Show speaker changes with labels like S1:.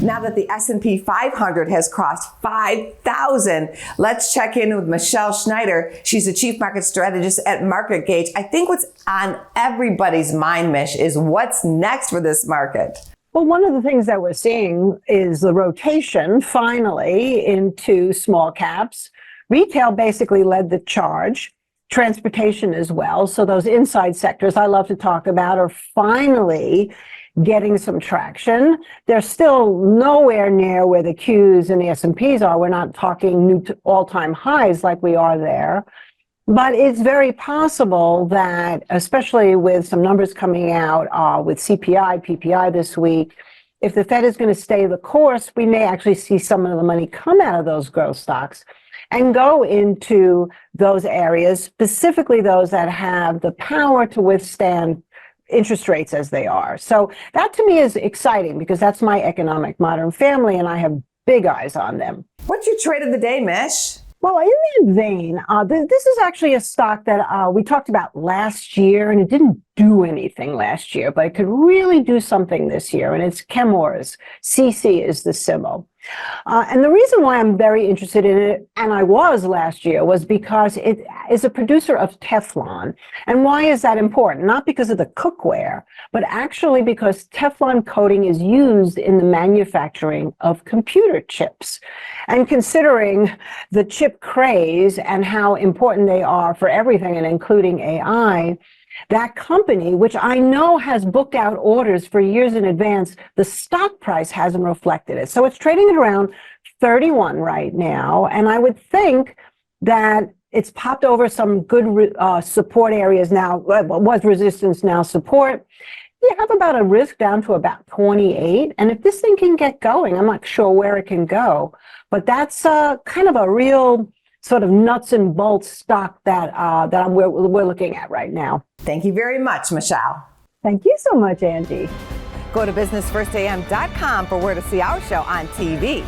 S1: Now that the S&P 500 has crossed 5,000, let's check in with Michele Schneider. She's the Chief Market Strategist at MarketGauge. I think what's on everybody's mind, Mich, is what's next for this market?
S2: Well, one of the things that we're seeing is the rotation, finally, into small caps. Retail basically led the charge, transportation as well. So those inside sectors I love to talk about are finally getting some traction. They're still nowhere near where the Qs and the S&Ps are. We're not talking new all-time highs like we are there. But it's very possible that, especially with some numbers coming out with CPI, PPI this week, if the Fed is going to stay the course, we may actually see some of the money come out of those growth stocks and go into those areas, specifically those that have the power to withstand interest rates as they are. So that to me is exciting because that's my economic modern family and I have big eyes on them.
S1: What's your trade of the day, Mich?
S2: Well, in that vein, this is actually a stock that we talked about last year, and it didn't do anything last year, but it could really do something this year, and it's Chemours. CC is the symbol. And the reason why I'm very interested in it, and I was last year, was because it is a producer of Teflon. And why is that important? Not because of the cookware, but actually because Teflon coating is used in the manufacturing of computer chips. And considering the chip craze and how important they are for everything, and including AI, that company, which I know has booked out orders for years in advance, the stock price hasn't reflected it. So it's trading at around 31 right now. And I would think that it's popped over some good support areas now. Well, was resistance, now support. You have about a risk down to about 28. And if this thing can get going, I'm not sure where it can go. But that's kind of a real sort of nuts and bolts stock that we're looking at right now.
S1: Thank you very much, Michele.
S2: Thank you so much, Angie.
S1: Go to businessfirstam.com for where to see our show on TV.